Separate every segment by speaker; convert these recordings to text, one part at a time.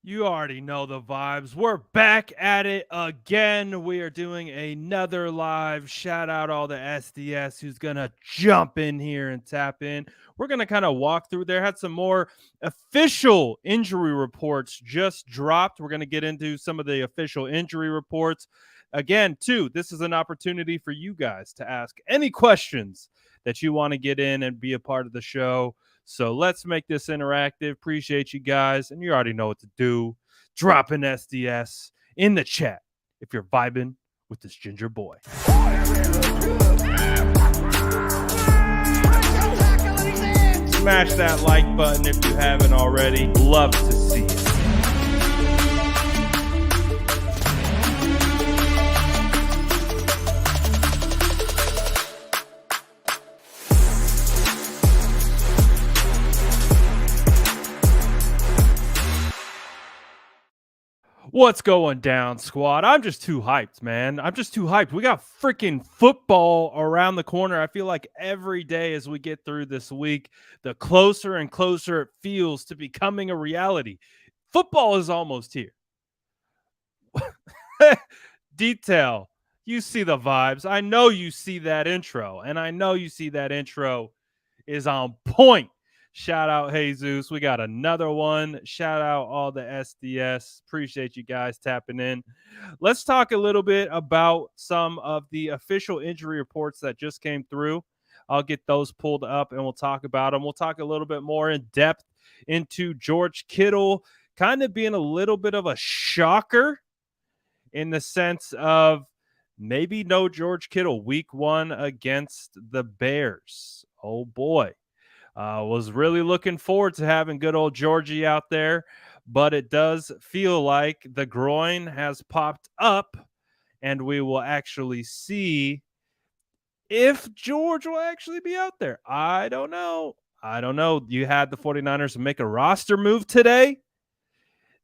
Speaker 1: You already know the vibes. We're back at it again. We are doing another live. Shout out all the SDS who's going to jump in here and tap in. We're going to kind of walk through there. Had some more official injury reports just dropped. We're going to get into some of the official injury reports. Again, too, this is an opportunity for you guys to ask any questions that you want to get in and be a part of the show. So let's make this interactive. Appreciate you guys. And you already know what to do. Drop an SDS in the chat if you're vibing with this ginger boy. Smash that like button if you haven't already. Love to see it. What's going down, squad? I'm just too hyped, man. I'm just too hyped. We got freaking football around the corner. I feel like every day as we get through this week, the closer and closer it feels to becoming a reality. Football is almost here. Detail. You see the vibes. I know you see that intro, and I know you see that intro is on point. Shout out Jesus. We got another one. Shout out all the SDS. Appreciate you guys tapping in. Let's talk a little bit about some of the official injury reports that just came through. I'll get those pulled up and we'll talk about them. We'll talk a little bit more in depth into George Kittle kind of being a little bit of a shocker in the sense of maybe no George Kittle week 1 against the Bears. Oh boy. Was really looking forward to having good old Georgie out there, but it does feel like the groin has popped up, and we will actually see if George will actually be out there. I don't know. You had the 49ers make a roster move today.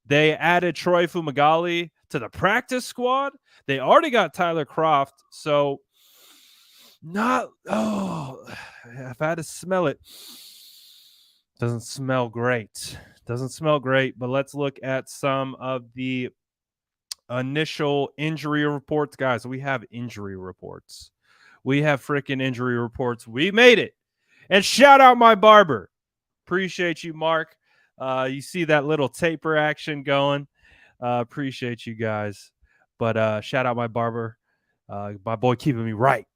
Speaker 1: They added Troy Fumagalli to the practice squad. They already got Tyler Kroft, so if I had to smell it, doesn't smell great. But let's look at some of the initial injury reports. Guys, we have injury reports. We have freaking injury reports. We made it. And shout out my barber. Appreciate you, Mark. You see that little taper action going. Appreciate you guys. But shout out my barber. My boy keeping me right.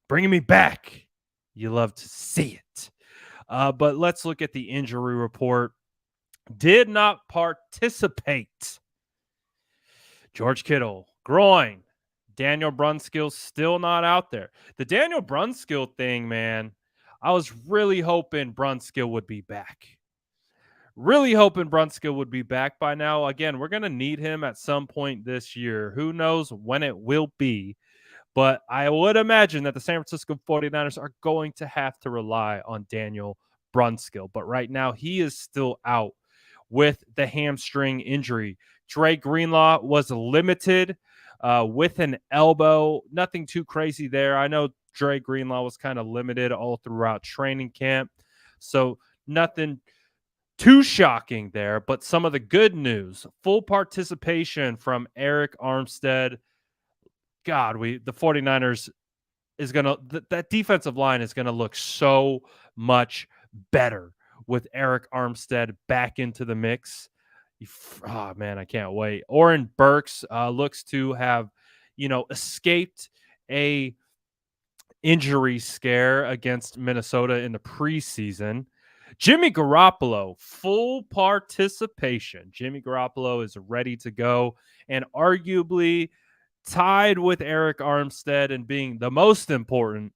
Speaker 1: Bringing me back. You love to see it. But let's look at the injury report. Did not participate. George Kittle, groin. Daniel Brunskill still not out there. The Daniel Brunskill thing, man, I was really hoping Brunskill would be back. Really hoping Brunskill would be back by now. Again, we're going to need him at some point this year. Who knows when it will be. But I would imagine that the San Francisco 49ers are going to have to rely on Daniel Brunskill. But right now, he is still out with the hamstring injury. Dre Greenlaw was limited with an elbow. Nothing too crazy there. I know Dre Greenlaw was kind of limited all throughout training camp. So nothing too shocking there. But some of the good news, full participation from Eric Armstead. God, the 49ers is going to, that defensive line is going to look so much better with Eric Armstead back into the mix. Oh, man, I can't wait. Oren Burks looks to have, escaped a injury scare against Minnesota in the preseason. Jimmy Garoppolo, full participation. Jimmy Garoppolo is ready to go and arguably tied with Eric Armstead and being the most important.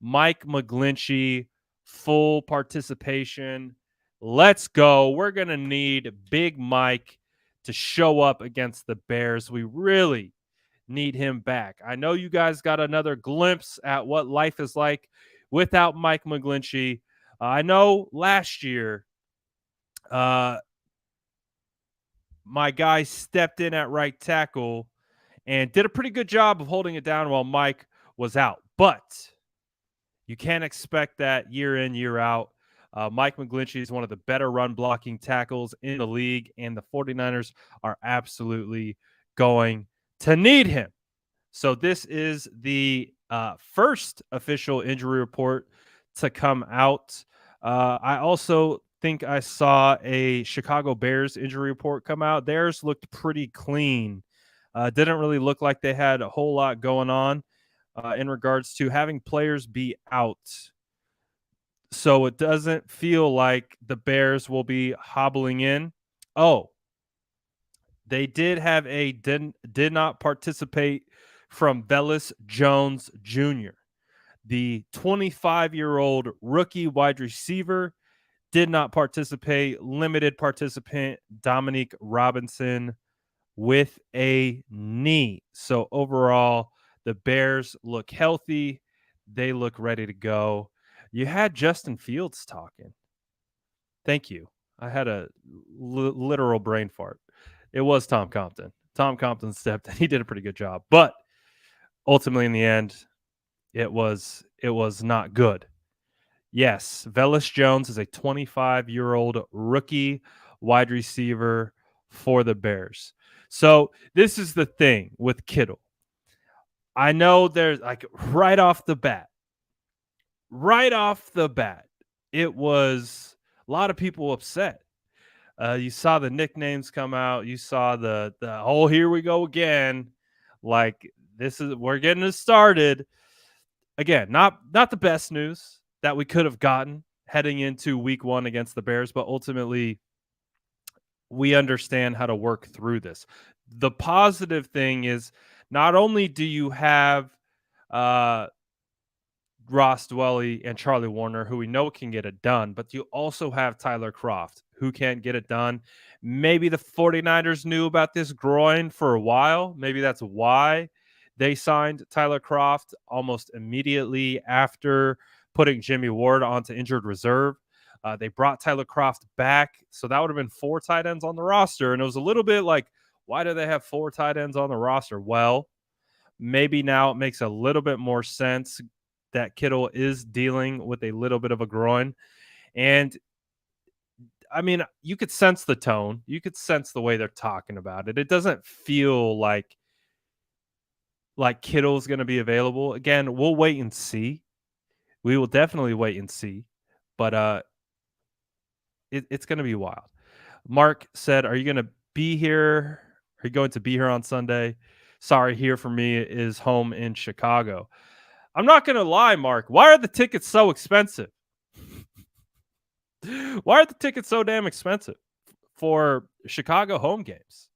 Speaker 1: Mike McGlinchey, full participation. Let's go. We're going to need Big Mike to show up against the Bears. We really need him back. I know you guys got another glimpse at what life is like without Mike McGlinchey. I know last year, my guy stepped in at right tackle and did a pretty good job of holding it down while Mike was out. But you can't expect that year in, year out. Mike McGlinchey is one of the better run blocking tackles in the league, and the 49ers are absolutely going to need him. So this is the first official injury report to come out. I also think I saw a Chicago Bears injury report come out. Theirs looked pretty clean. Didn't really look like they had a whole lot going on in regards to having players be out. So it doesn't feel like the Bears will be hobbling in. Oh, they did have a did not participate from Velus Jones Jr. The 25-year-old rookie wide receiver did not participate. Limited participant Dominique Robinson with a knee. So overall, the Bears look healthy. They look ready to go. You had Justin Fields talking. Thank you. I had a literal brain fart. It was Tom Compton. Tom Compton stepped and he did a pretty good job. But ultimately in the end, it was not good. Yes, Velus Jones is a 25-year-old rookie wide receiver for the Bears. So this is the thing with Kittle. I know there's like right off the bat, it was a lot of people upset. You saw the nicknames come out. You saw the oh, here we go again. Like we're getting it started again. Not the best news that we could have gotten heading into week 1 against the Bears, but ultimately we understand how to work through this. The positive thing is not only do you have uh, Ross Dwelly and Charlie Warner, who we know can get it done, but you also have Tyler Kroft, who can't get it done. Maybe the 49ers knew about this groin for a while. Maybe that's why they signed Tyler Kroft almost immediately after putting Jimmy Ward onto injured reserve. They brought Tyler Kroft back. So that would have been 4 tight ends on the roster. And it was a little bit like, why do they have 4 tight ends on the roster? Well, maybe now it makes a little bit more sense that Kittle is dealing with a little bit of a groin. And I mean, you could sense the tone. You could sense the way they're talking about it. It doesn't feel like Kittle's going to be available. Again, we'll wait and see. We will definitely wait and see. But it's going to be wild. Mark said, "Are you going to be here? Are you going to be here on Sunday?" Sorry, here for me is home in Chicago. I'm not going to lie, Mark. Why are the tickets so expensive? Why are the tickets so damn expensive for Chicago home games?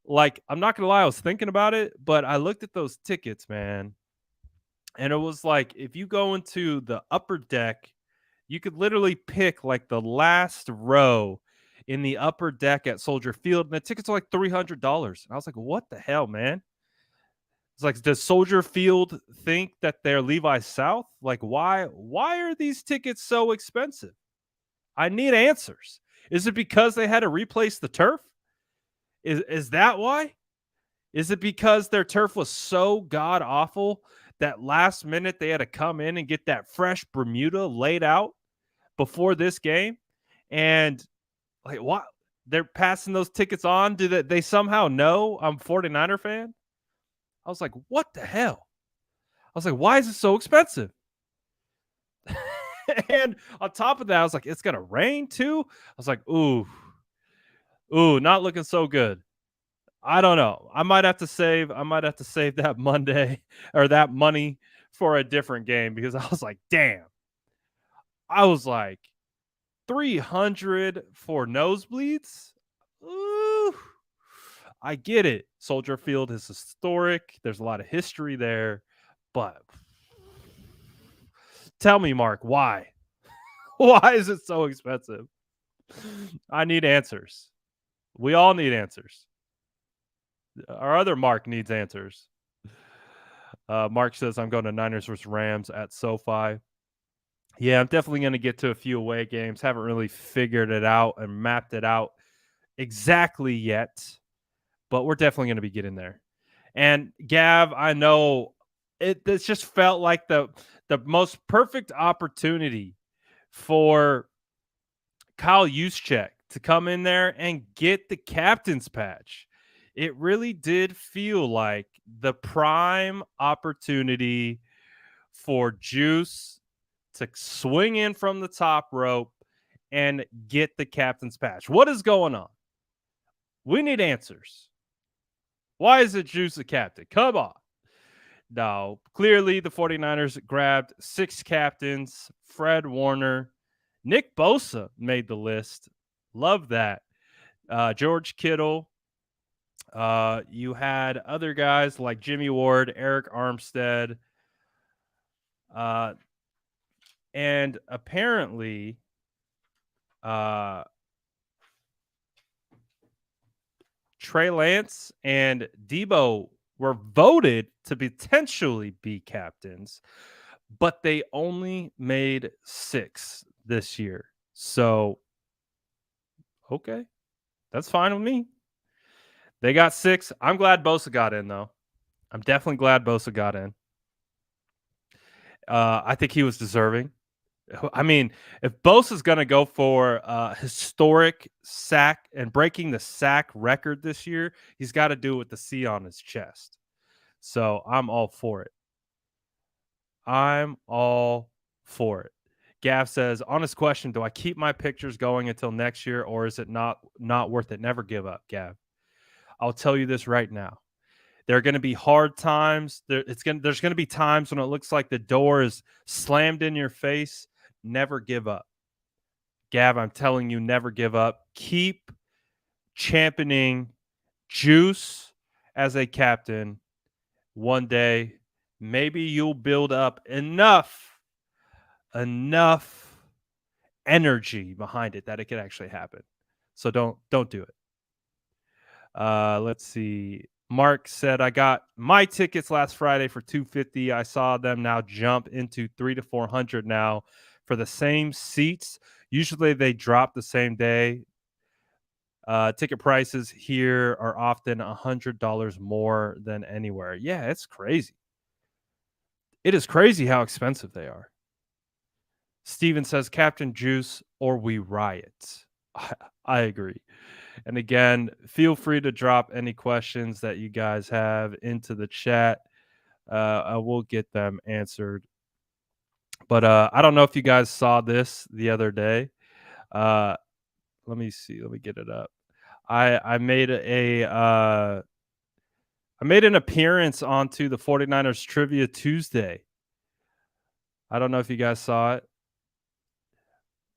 Speaker 1: Like, I'm not going to lie, I was thinking about it, but I looked at those tickets, man. And it was like, if you go into the upper deck, you could literally pick like the last row in the upper deck at Soldier Field, and the tickets are like $300. And I was like, what the hell, man? It's like, does Soldier Field think that they're Levi South? Like, why are these tickets so expensive? I need answers. Is it because they had to replace the turf? Is that why? Is it because their turf was so god awful that last minute they had to come in and get that fresh Bermuda laid out before this game? And like, what? They're passing those tickets on? Do they somehow know I'm a 49er fan? I was like, what the hell? I was like, why is it so expensive? And on top of that, I was like, it's gonna rain too. I was like, ooh, not looking so good. I don't know. I might have to save that Monday or that money for a different game, because I was like, damn. I was like, 300 for nosebleeds? Ooh. I get it. Soldier Field is historic. There's a lot of history there, but tell me, Mark, why? Why is it so expensive? I need answers. We all need answers. Our other Mark needs answers. Mark says, I'm going to Niners versus Rams at SoFi. Yeah, I'm definitely going to get to a few away games. Haven't really figured it out and mapped it out exactly yet, but we're definitely going to be getting there. And Gav, I know this just felt like the most perfect opportunity for Kyle Juszczyk to come in there and get the captain's patch. It really did feel like the prime opportunity for Juice to swing in from the top rope and get the captain's patch. What is going on? We need answers. Why is it Juice the captain? Come on. No, clearly the 49ers grabbed 6 captains. Fred Warner, Nick Bosa made the list. Love that. George Kittle. You had other guys like Jimmy Ward, Eric Armstead. And apparently, Trey Lance and Debo were voted to potentially be captains, but they only made 6 this year. So, okay, that's fine with me. They got 6. I'm glad Bosa got in, though. I'm definitely glad Bosa got in. I think he was deserving. I mean, if Bosa's going to go for historic sack and breaking the sack record this year, he's got to do it with the C on his chest. So I'm all for it. I'm all for it. Gav says, honest question, do I keep my pictures going until next year, or is it not worth it? Never give up, Gav. I'll tell you this right now. There are going to be hard times. There's going to be times when it looks like the door is slammed in your face. Never give up. Gav, I'm telling you, never give up. Keep championing Juice as a captain. One day, maybe you'll build up enough energy behind it that it could actually happen. So don't do it. Let's see. Mark said, I got my tickets last Friday for $250. I saw them now jump into $300 to $400 now for the same seats. Usually they drop the same day. Ticket prices here are often $100 more than anywhere. Yeah, it's crazy. It is crazy how expensive they are. Steven says, Captain Juice or we riot. I agree. And again, feel free to drop any questions that you guys have into the chat. I will get them answered. But I don't know if you guys saw this the other day. Let me see. Let me get it up. I made an appearance onto the 49ers Trivia Tuesday. I don't know if you guys saw it,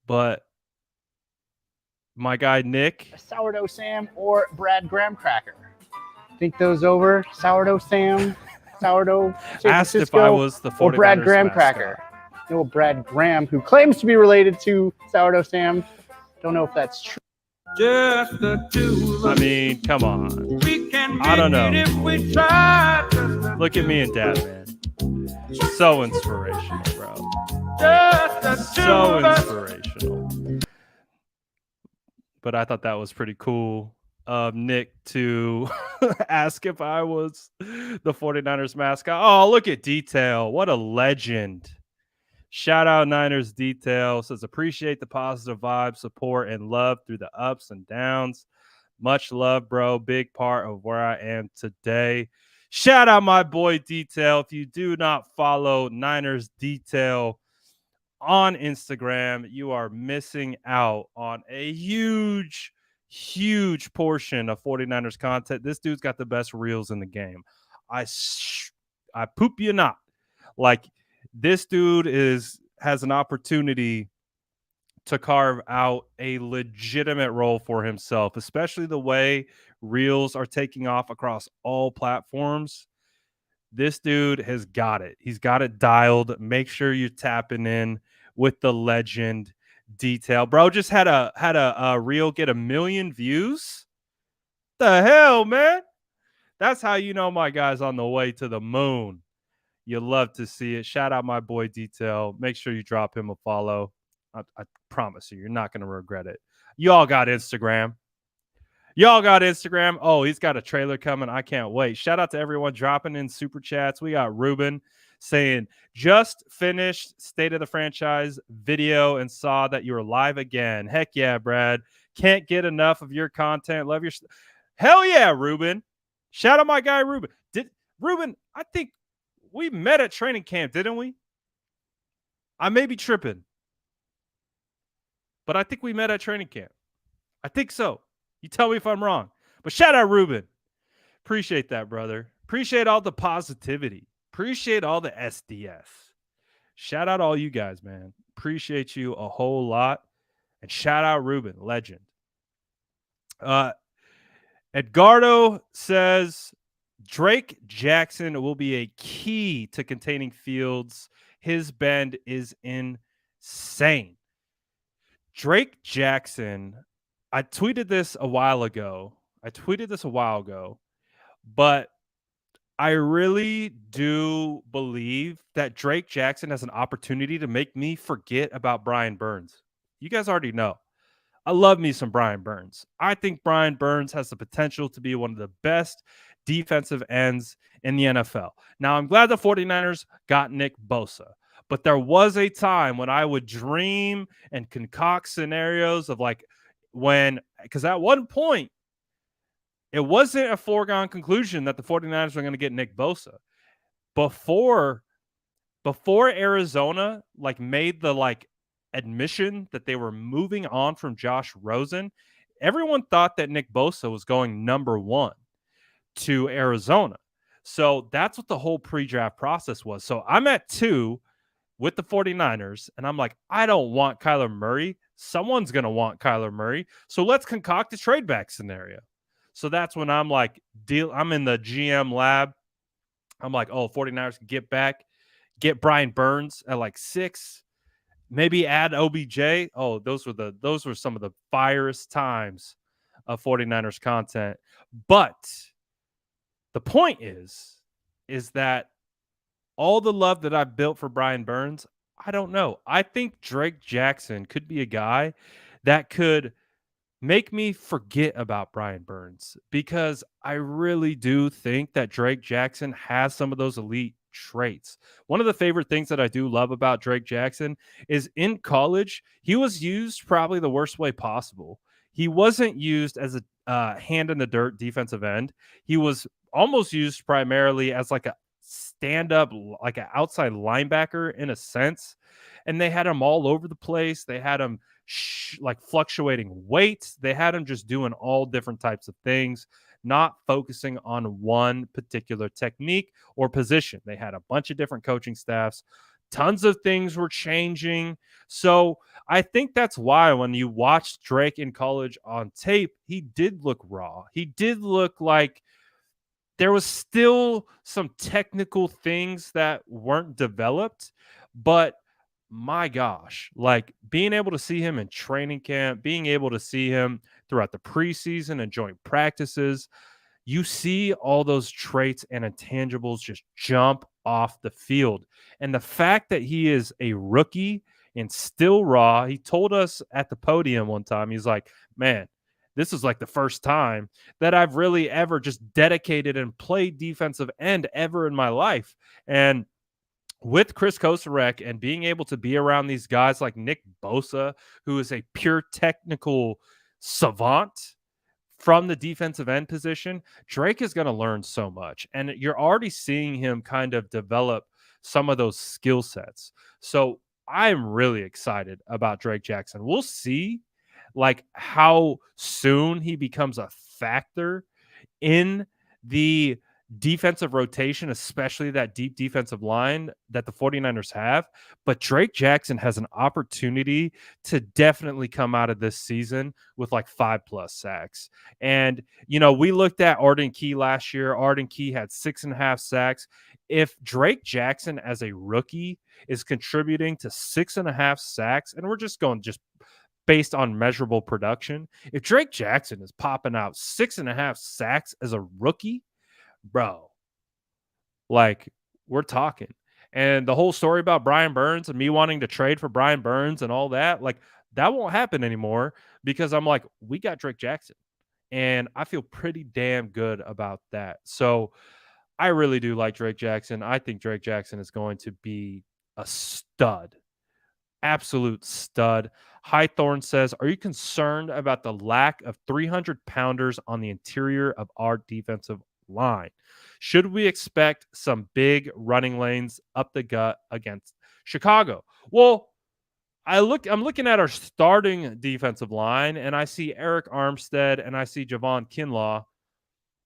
Speaker 1: but my guy Nick,
Speaker 2: Sourdough Sam or Brad Graham Cracker. Think those over? Sourdough Sam, Sourdough San
Speaker 1: asked
Speaker 2: Francisco,
Speaker 1: if I was the 49ers
Speaker 2: or Brad Graham
Speaker 1: mascot.
Speaker 2: Cracker. No, Brad Graham, who claims to be related to Sourdough Sam. Don't know if that's true.
Speaker 3: Just the two.
Speaker 1: I mean, come on.
Speaker 3: We can
Speaker 1: I don't know.
Speaker 3: if we try.
Speaker 1: Look at me and Dad, man. So inspirational, bro.
Speaker 3: Just the two.
Speaker 1: So inspirational. But I thought that was pretty cool of Nick to ask if I was the 49ers mascot. Oh, look at Detail. What a legend. Shout out Niners Detail. Says, appreciate the positive vibe, support, and love through the ups and downs. Much love, bro. Big part of where I am today. Shout out my boy Detail. If you do not follow Niners Detail on Instagram, you are missing out on a huge portion of 49ers content. This dude's got the best reels in the game. I poop you not. Like, this dude has an opportunity to carve out a legitimate role for himself, especially the way reels are taking off across all platforms. This dude has got it. He's got it dialed. Make sure you're tapping in with the legend Detail. Bro just had a reel get 1 million views. The hell, man? That's how you know my guy's on the way to the moon. You love to see it. Shout out my boy Detail. Make sure you drop him a follow. I promise you're not going to regret it. Y'all got Instagram. Oh, he's got a trailer coming. I can't wait. Shout out to everyone dropping in super chats. We got Ruben saying, just finished State of the Franchise video and saw that you were live again. Heck yeah, Brad. Can't get enough of your content. Love your hell yeah, Ruben. Shout out my guy Ruben. Ruben, I think we met at training camp, didn't we? I may be tripping, but I think we met at training camp. I think so. You tell me if I'm wrong. But shout out Ruben. Appreciate that, brother. Appreciate all the positivity. Appreciate all the SDS. Shout out all you guys, man. Appreciate you a whole lot. And shout out Ruben, legend. Edgardo says Drake Jackson will be a key to containing Fields. His bend is insane. Drake Jackson, I tweeted this a while ago, but I really do believe that Drake Jackson has an opportunity to make me forget about Brian Burns. You guys already know. I love me some Brian Burns. I think Brian Burns has the potential to be one of the best defensive ends in the NFL. Now, I'm glad the 49ers got Nick Bosa, but there was a time when I would dream and concoct scenarios of like because at one point, it wasn't a foregone conclusion that the 49ers were going to get Nick Bosa. Before Arizona made the admission that they were moving on from Josh Rosen, everyone thought that Nick Bosa was going number 1 to Arizona. So that's what the whole pre-draft process was. So I'm at 2 with the 49ers, and I'm like, I don't want Kyler Murray. Someone's going to want Kyler Murray. So let's concoct a trade back scenario. So that's when I'm like, I'm in the GM lab. I'm like, 49ers can get Brian Burns at 6, maybe add OBJ. Oh, those were some of the firest times of 49ers content. But the point is that all the love that I've built for Brian Burns, I don't know. I think Drake Jackson could be a guy that could make me forget about Brian Burns, because I really do think that Drake Jackson has some of those elite traits. One of the favorite things that I do love about Drake Jackson is in college, he was used probably the worst way possible. He wasn't used as a hand in the dirt defensive end. He was almost used primarily as like a stand-up, like an outside linebacker in a sense. And they had him all over the place. They had him fluctuating weights. They had him just doing all different types of things, not focusing on one particular technique or position. They had a bunch of different coaching staffs. Tons of things were changing. So I think that's why when you watched Drake in college on tape, he did look raw. He did look like there was still some technical things that weren't developed, but my gosh, being able to see him in training camp, being able to see him throughout the preseason and joint practices, you see all those traits and intangibles just jump off the field. And the fact that he is a rookie and still raw, he told us at the podium one time, he's like, man, this is the first time that I've really ever just dedicated and played defensive end ever in my life. And with Chris Kosarek and being able to be around these guys like Nick Bosa, who is a pure technical savant from the defensive end position, Drake is going to learn so much. And you're already seeing him kind of develop some of those skill sets. So I'm really excited about Drake Jackson. We'll see how soon he becomes a factor in the defensive rotation, especially that deep defensive line that the 49ers have. But Drake Jackson has an opportunity to definitely come out of this season with 5+ sacks. And, we looked at Arden Key last year. Arden Key had 6.5 sacks. If Drake Jackson as a rookie is contributing to 6.5 sacks, and we're just going based on measurable production, if Drake Jackson is popping out 6.5 sacks as a rookie, bro, we're talking. And the whole story about Brian Burns and me wanting to trade for Brian Burns and all that, that won't happen anymore, because I'm we got Drake Jackson, and I feel pretty damn good about that. So I really do like Drake Jackson. I think Drake Jackson is going to be a stud, absolute stud. Highthorn says, "Are you concerned about the lack of 300 pounders on the interior of our defensive line? Should we expect some big running lanes up the gut against Chicago?" Well, I'm looking at our starting defensive line, and I see Eric Armstead and I see Javon Kinlaw.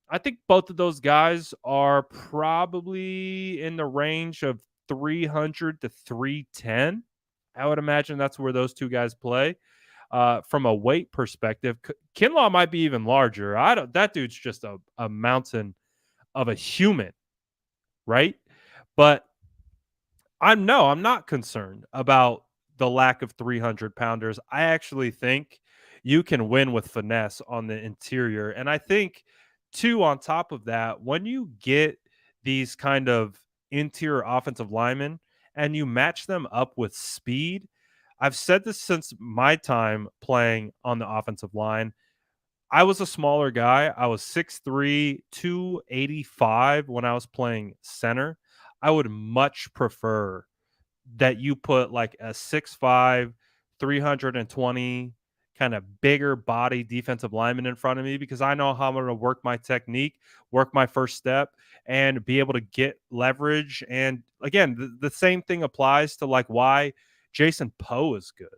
Speaker 1: I think both of those guys are probably in the range of 300 to 310. I would imagine that's where those two guys play. From a weight perspective, Kinlaw might be even larger. I don't. That dude's just a mountain of a human, right? But I'm not concerned about the lack of 300 pounders. I actually think you can win with finesse on the interior. And I think, too, on top of that, when you get these kind of interior offensive linemen and you match them up with speed, I've said this since my time playing on the offensive line. I was a smaller guy. I was 6'3, 285 when I was playing center. I would much prefer that you put like a 6'5", 320 kind of bigger body defensive lineman in front of me, because I know how I'm going to work my technique, work my first step, and be able to get leverage. And again, the same thing applies to like why Jason Poe is good,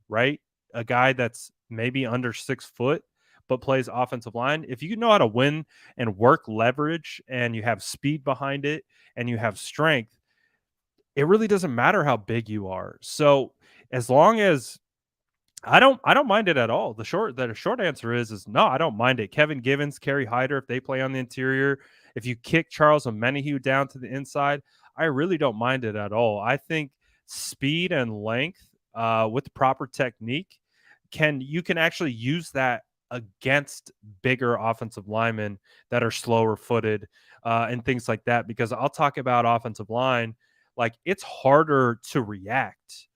Speaker 1: right? A guy that's maybe under 6 foot but plays offensive line. If you know how to win and work leverage and you have speed behind it and you have strength, it really doesn't matter how big you are. So as long as I don't mind it at all. The short answer is no, I don't mind it. Kevin Givens, Kerry Hyder, if they play on the interior, if you kick Charles Omenihu down to the inside, I really don't mind it at all. I think speed and length with proper technique you can actually use that against bigger offensive linemen that are slower footed and things like that. Because I'll talk about offensive line, like it's harder to react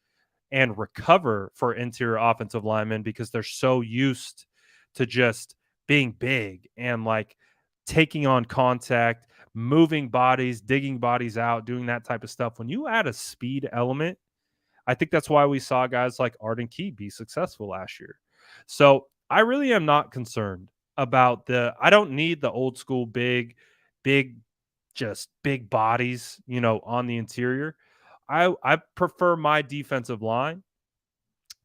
Speaker 1: and recover for interior offensive linemen because they're so used to just being big and like taking on contact, moving bodies, digging bodies out, doing that type of stuff. When you add a speed element, I think that's why we saw guys like Arden Key be successful last year. So I really am not concerned about I don't need the old school big, just big bodies, on the interior. I prefer my defensive line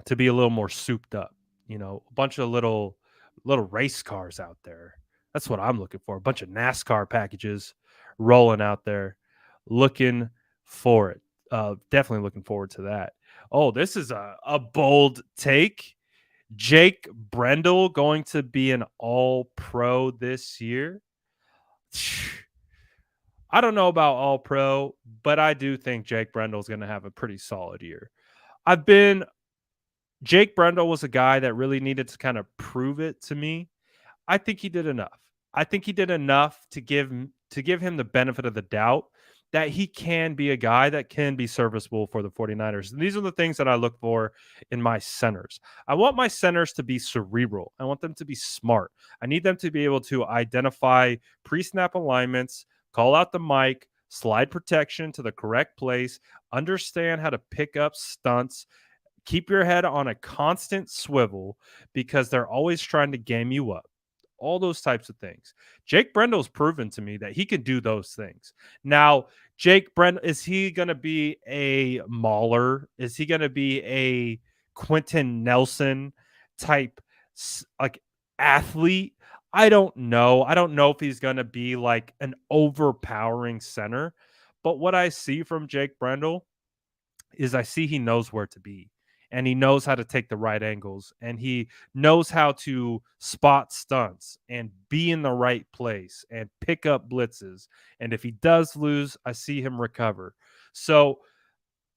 Speaker 1: to be a little more souped up, a bunch of little race cars out there. That's what I'm looking for. A bunch of NASCAR packages rolling out there. Looking for it. Definitely looking forward to that. Oh, this is a bold take. Jake Brendel going to be an all pro this year. I don't know about all pro, but I do think Jake Brendel is going to have a pretty solid year. Jake Brendel was a guy that really needed to kind of prove it to me. I think he did enough. I think he did enough to give him the benefit of the doubt that he can be a guy that can be serviceable for the 49ers. And these are the things that I look for in my centers. I want my centers to be cerebral. I want them to be smart. I need them to be able to identify pre-snap alignments, call out the mic, slide protection to the correct place, understand how to pick up stunts, keep your head on a constant swivel because they're always trying to game you up. All those types of things. Jake Brendel's proven to me that he can do those things. Now, Jake Brendel, is he going to be a mauler? Is he going to be a Quentin Nelson type like athlete? I don't know. I don't know if he's going to be like an overpowering center. But what I see from Jake Brendel is I see he knows where to be, and he knows how to take the right angles, and he knows how to spot stunts and be in the right place and pick up blitzes. And if he does lose, I see him recover. So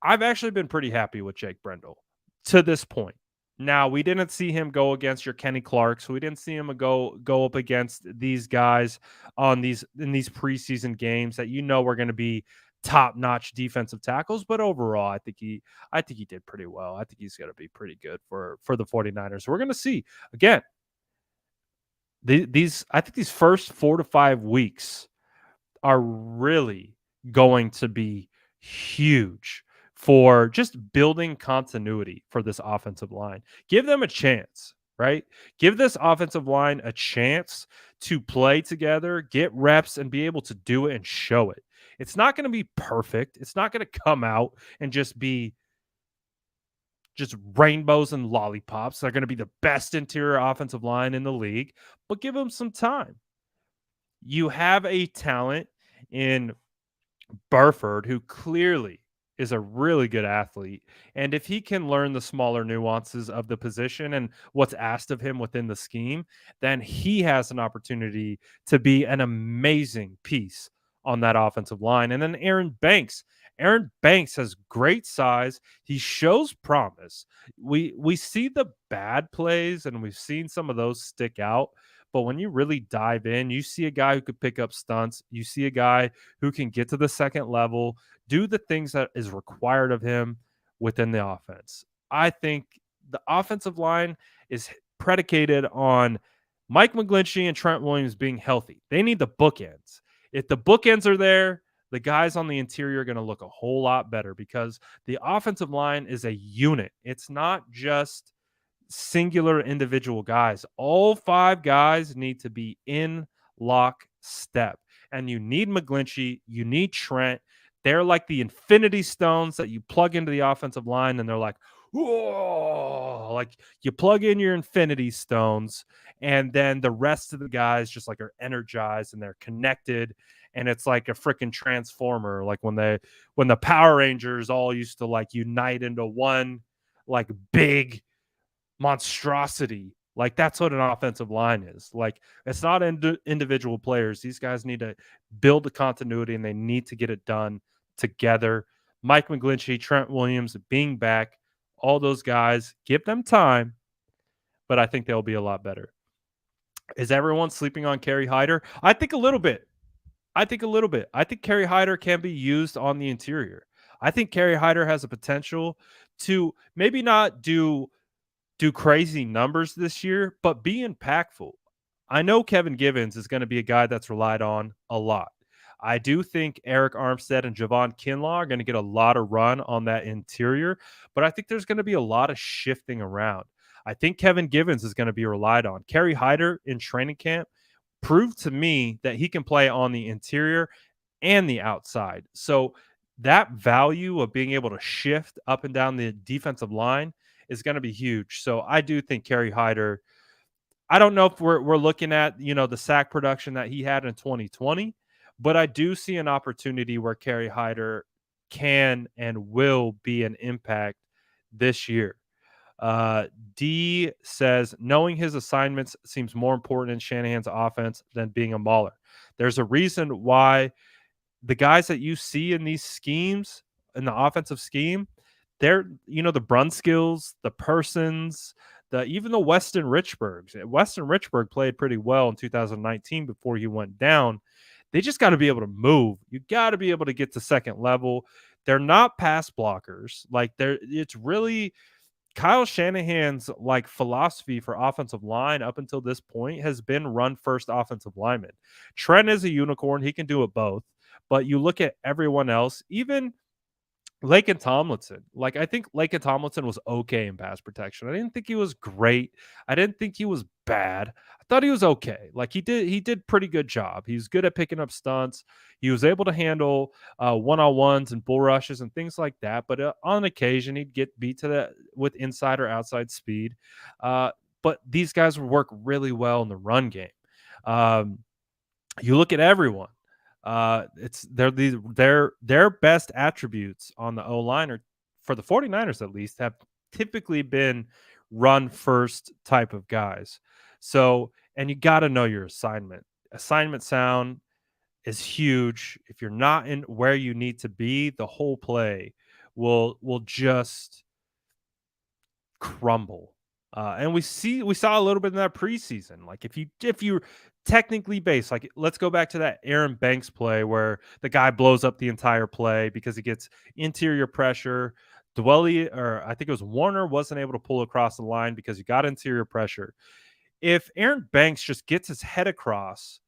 Speaker 1: I've actually been pretty happy with Jake Brendel to this point. Now, we didn't see him go against your Kenny Clarks. We didn't see him go up against these guys in these preseason games that we're going to be top-notch defensive tackles. But overall, I think he did pretty well. I think he's going to be pretty good for the 49ers. We're going to see again. I think these first 4 to 5 weeks, are really going to be huge for just building continuity for this offensive line. Give them a chance, right? Give this offensive line a chance to play together, get reps, and be able to do it and show it. It's not going to be perfect. It's not going to come out and just be just rainbows and lollipops. They're going to be the best interior offensive line in the league, but give them some time. You have a talent in Burford, who clearly is a really good athlete. And if he can learn the smaller nuances of the position and what's asked of him within the scheme, then he has an opportunity to be an amazing piece on that offensive line. And then Aaron Banks. Aaron Banks has great size. He shows promise. We see the bad plays and we've seen some of those stick out. But when you really dive in, you see a guy who could pick up stunts. You see a guy who can get to the second level, do the things that is required of him within the offense. I think the offensive line is predicated on Mike McGlinchey and Trent Williams being healthy. They need the bookends. If the bookends are there, the guys on the interior are going to look a whole lot better because the offensive line is a unit. It's not just singular individual guys. All 5 guys need to be in lockstep. And you need McGlinchey, you need Trent. They're like the infinity stones that you plug into the offensive line, and they're like, whoa, like you plug in your infinity stones, and then the rest of the guys just like are energized and they're connected. And it's like a freaking transformer, like when the Power Rangers all used to like unite into one like big monstrosity. Like that's what an offensive line is. Like it's not individual players. These guys need to build the continuity and they need to get it done together. Mike McGlinchey, Trent Williams being back, all those guys, give them time, but I think they'll be a lot better. Is everyone sleeping on Kerry Hyder? I think a little bit. I think Kerry Hyder can be used on the interior. I think Kerry Hyder has a potential to maybe not do crazy numbers this year, but be impactful. I know Kevin Givens is going to be a guy that's relied on a lot. I do think Eric Armstead and Javon Kinlaw are going to get a lot of run on that interior, but I think there's going to be a lot of shifting around. I think Kevin Givens is going to be relied on. Kerry Hyder in training camp proved to me that he can play on the interior and the outside. So that value of being able to shift up and down the defensive line is going to be huge. So I do think Kerry Hyder, I don't know if we're looking at, the sack production that he had in 2020, but I do see an opportunity where Kerry Hyder can and will be an impact this year. D says, knowing his assignments seems more important in Shanahan's offense than being a mauler. There's a reason why the guys that you see in these schemes, in the offensive scheme, they're, the Brunskills, the Persons, even the Weston Richburgs. Weston Richburg played pretty well in 2019 before he went down. They just got to be able to move. You got to be able to get to second level. They're not pass blockers. Like it's really Kyle Shanahan's like philosophy for offensive line up until this point has been run first offensive lineman. Trent is a unicorn. He can do it both. But you look at everyone else, even Laken Tomlinson. Like I think Laken Tomlinson was okay in pass protection. I didn't think he was great. I didn't think he was bad. I thought he was okay. Like he did pretty good job. He was good at picking up stunts. He was able to handle one-on-ones and bull rushes and things like that. But on occasion, he'd get beat to that with inside or outside speed. But these guys would work really well in the run game. You look at everyone. It's their best attributes on the O-line, or for the 49ers at least, have typically been run first type of guys. So, and you got to know your assignment. Assignment sound is huge. If you're not in where you need to be, the whole play will just crumble. And we saw a little bit in that preseason. Like if you technically based, like let's go back to that Aaron Banks play where the guy blows up the entire play because he gets interior pressure. Dwelly, or I think it was Warner, wasn't able to pull across the line because he got interior pressure. If Aaron Banks just gets his head across,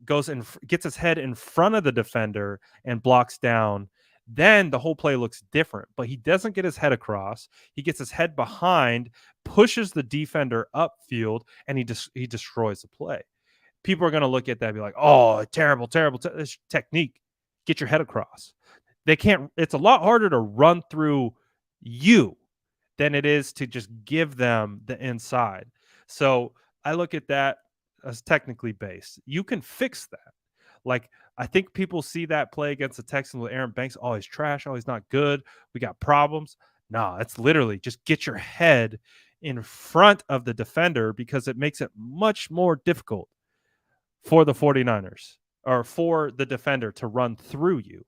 Speaker 1: gets his head in front of the defender and blocks down, then the whole play looks different. But he doesn't get his head across. He gets his head behind, pushes the defender upfield, and he destroys the play. People are going to look at that and be like, "Oh, terrible, terrible technique. Get your head across." They can't. It's a lot harder to run through you than it is to just give them the inside. So I look at that as technically based. You can fix that. Like, I think people see that play against the Texans with Aaron Banks. Oh, he's trash. Oh, he's not good. We got problems. No, it's literally just get your head in front of the defender because it makes it much more difficult for the 49ers or for the defender to run through you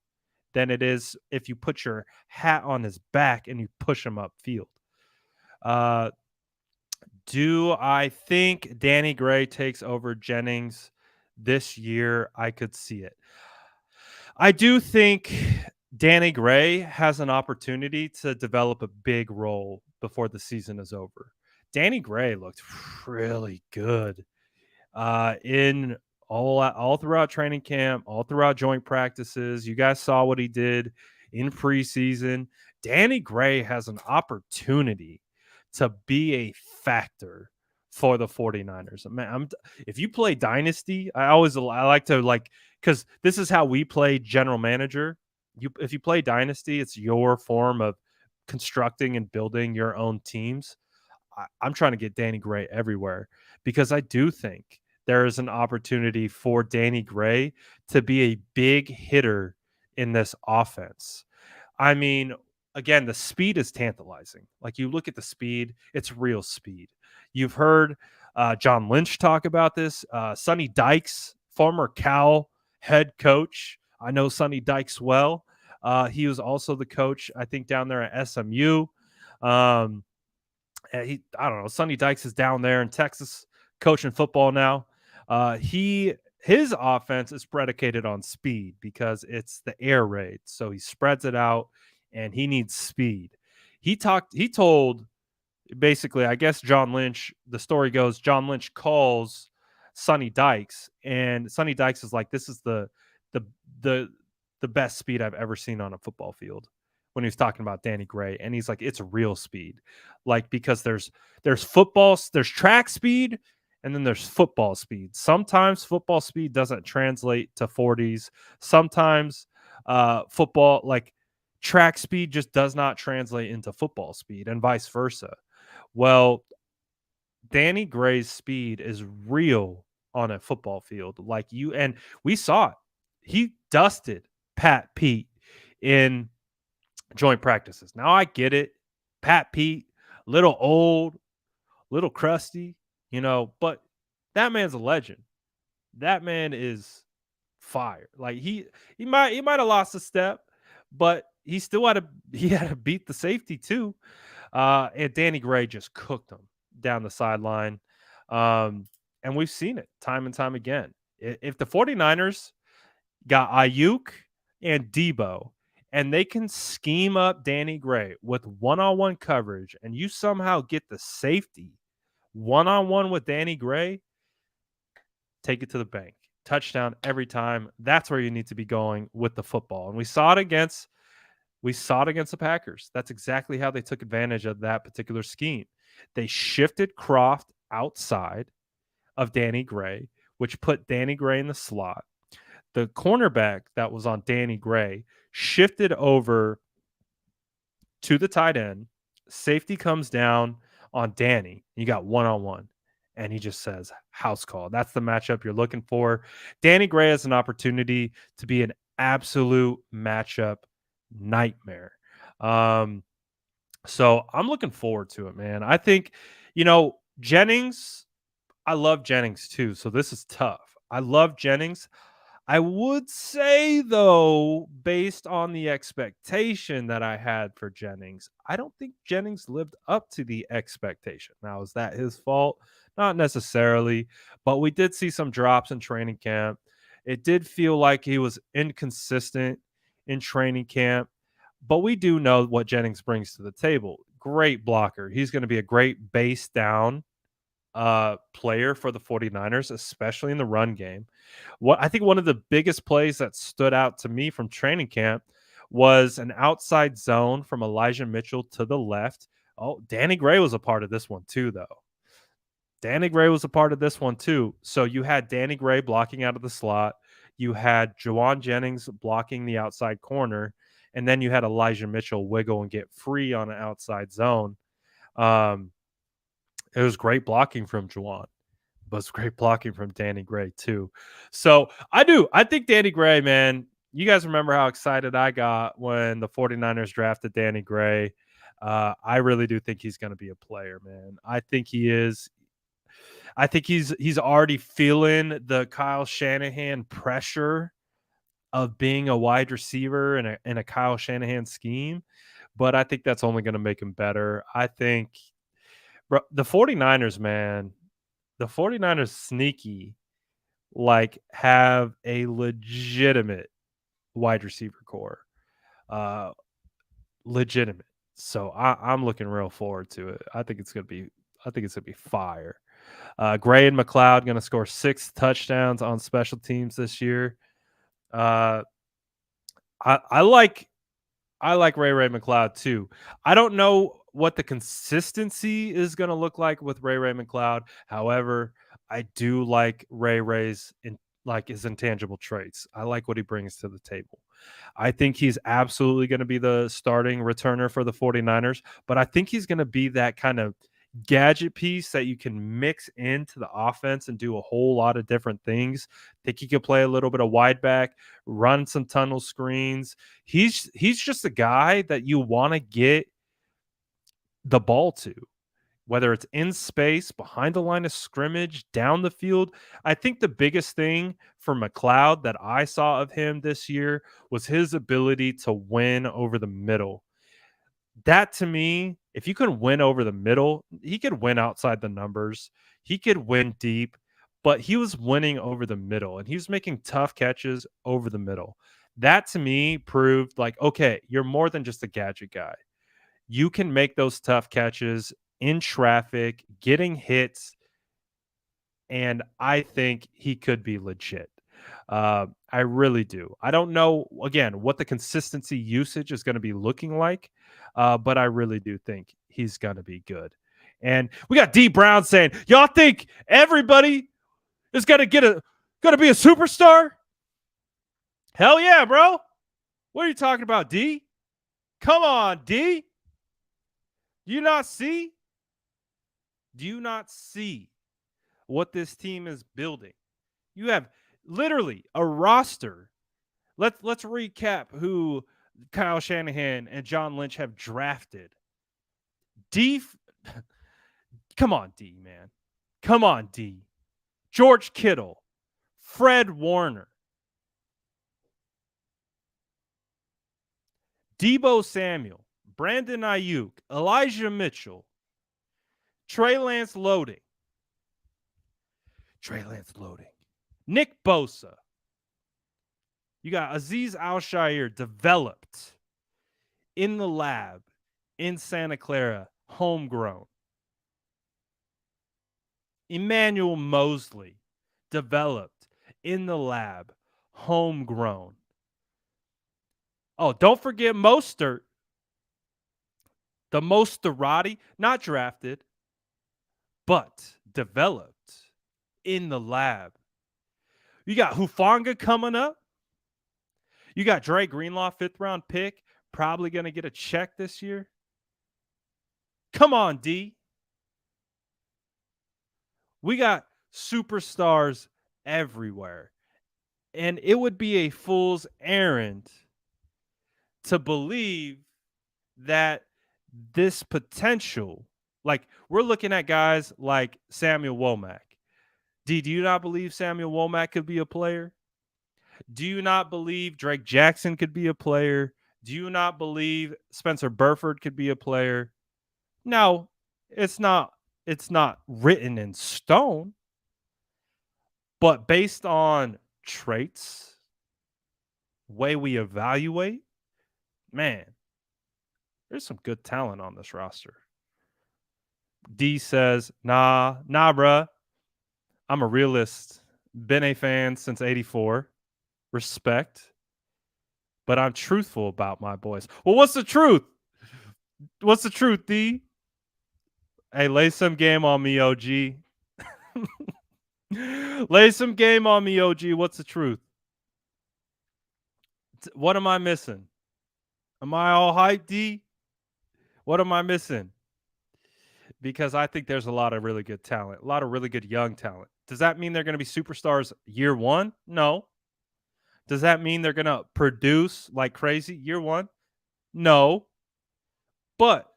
Speaker 1: than it is if you put your hat on his back and you push him upfield. Do I think Danny Gray takes over Jennings this year? I could see it. I do think Danny Gray has an opportunity to develop a big role before the season is over. Danny Gray looked really good in all throughout training camp, all throughout joint practices. You guys saw what he did in preseason. Danny Gray has an opportunity to be a factor for the 49ers. Man, if you play Dynasty, I like to because this is how we play general manager. If you play Dynasty, it's your form of constructing and building your own teams. I'm trying to get Danny Gray everywhere because I do think there is an opportunity for Danny Gray to be a big hitter in this offense. I mean, again, the speed is tantalizing. Like, you look at the speed, it's real speed. You've heard John Lynch talk about this. Sonny Dykes, former Cal head coach. I know Sonny Dykes well. He was also the coach, I think, down there at SMU. I don't know. Sonny Dykes is down there in Texas coaching football now. His offense is predicated on speed because it's the air raid. So he spreads it out and he needs speed. He told basically, I guess John Lynch, the story goes, John Lynch calls Sonny Dykes and Sonny Dykes is like, this is the best speed I've ever seen on a football field when he was talking about Danny Gray. And he's like, it's real speed. Like, because there's track speed and then there's football speed. Sometimes football speed doesn't translate to 40s. Sometimes football, like track speed just does not translate into football speed and vice versa. Well, Danny Gray's speed is real on a football field. And we saw it. He dusted Pat Pete in joint practices. Now I get it. Pat Pete, little old, little crusty, but that man's a legend. That man is fire. Like he might have lost a step, but he still had to beat the safety too. And Danny Gray just cooked him down the sideline. And we've seen it time and time again. If the 49ers got Ayuk and Debo, and they can scheme up Danny Gray with one-on-one coverage, and you somehow get the safety one-on-one with Danny Gray, take it to the bank. Touchdown every time. That's where you need to be going with the football. And we saw it against the Packers. That's exactly how they took advantage of that particular scheme. They shifted Croft outside of Danny Gray, which put Danny Gray in the slot. The cornerback that was on Danny Gray shifted over to the tight end. Safety comes down on Danny. You got one-on-one. And he just says, house call. That's the matchup you're looking for. Danny Gray has an opportunity to be an absolute matchup nightmare. So I'm looking forward to it, man. I think, Jennings, I love Jennings too. So this is tough. I love Jennings. I would say, though, based on the expectation that I had for Jennings, I don't think Jennings lived up to the expectation. Now, is that his fault? Not necessarily, but we did see some drops in training camp. It did feel like he was inconsistent in training camp, but we do know what Jennings brings to the table. Great blocker. He's going to be a great base down player for the 49ers, especially in the run game. What I think one of the biggest plays that stood out to me from training camp was an outside zone from Elijah Mitchell to the left. Oh, Danny Gray was a part of this one too, though. Danny Gray was a part of this one too. So you had Danny Gray blocking out of the slot. You had Jawan Jennings blocking the outside corner. And then you had Elijah Mitchell wiggle and get free on an outside zone. Um, it was great blocking from Jawan, but it's great blocking from Danny Gray too. So I think Danny Gray, man, you guys remember how excited I got when the 49ers drafted Danny Gray. I really do think he's going to be a player, man. I think he is. I think he's already feeling the Kyle Shanahan pressure of being a wide receiver in a Kyle Shanahan scheme, but I think that's only going to make him better. I think the 49ers, man, the 49ers sneaky like have a legitimate wide receiver core. Uh legitimate. So I'm looking real forward to it. I think it's gonna be fire. Gray and McLeod going to score 6 touchdowns on special teams this year. Uh, I like Ray McLeod too. I don't know what the consistency is going to look like with Ray McLeod. However, I do like Ray's his intangible traits. I like what he brings to the table. I think he's absolutely going to be the starting returner for the 49ers, but I think he's going to be that kind of gadget piece that you can mix into the offense and do a whole lot of different things. Think he could play a little bit of wide back, run some tunnel screens. He's just a guy that you want to get the ball to, whether it's in space, behind the line of scrimmage, down the field. I think the biggest thing for McLeod that I saw of him this year was his ability to win over the middle. That to me, if you can win over the middle, he could win outside the numbers. He could win deep, but he was winning over the middle and he was making tough catches over the middle. That to me proved like, okay, you're more than just a gadget guy. You can make those tough catches in traffic, getting hits, and I think he could be legit. I really do. I don't know, again, what the consistency usage is going to be looking like, but I really do think he's going to be good. And we got D Brown saying, "Y'all think everybody is going to be a superstar?" Hell yeah, bro. What are you talking about, D? Come on, D. Do you not see? Do you not see what this team is building? You have literally a roster. Let's recap who Kyle Shanahan and John Lynch have drafted. D, come on, D, man. Come on, D. George Kittle, Fred Warner, Debo Samuel, Brandon Ayuk, Elijah Mitchell, Trey Lance Loading, Nick Bosa. You got Aziz Al-Shaair developed in the lab in Santa Clara, homegrown. Emmanuel Mosley developed in the lab, homegrown. Oh, don't forget Mostert. The Mosterati, not drafted, but developed in the lab. You got Hufanga coming up. You got Dre Greenlaw, 5th round pick, probably going to get a check this year. Come on, D. We got superstars everywhere. And it would be a fool's errand to believe that this potential, like we're looking at guys like Samuel Womack. D, do you not believe Samuel Womack could be a player? Do you not believe Drake Jackson could be a player? Do you not believe Spencer Burford could be a player? No, it's not written in stone. But based on traits, way we evaluate, man, there's some good talent on this roster. D says, nah, bruh. I'm a realist. Been a fan since 84. Respect. But I'm truthful about my boys. Well, what's the truth? What's the truth, D? Hey, lay some game on me, OG. Lay some game on me, OG. What's the truth? What am I missing? Am I all hyped, D? What am I missing? Because I think there's a lot of really good talent, a lot of really good young talent. Does that mean they're going to be superstars year one? No. Does that mean they're going to produce like crazy year one? No. But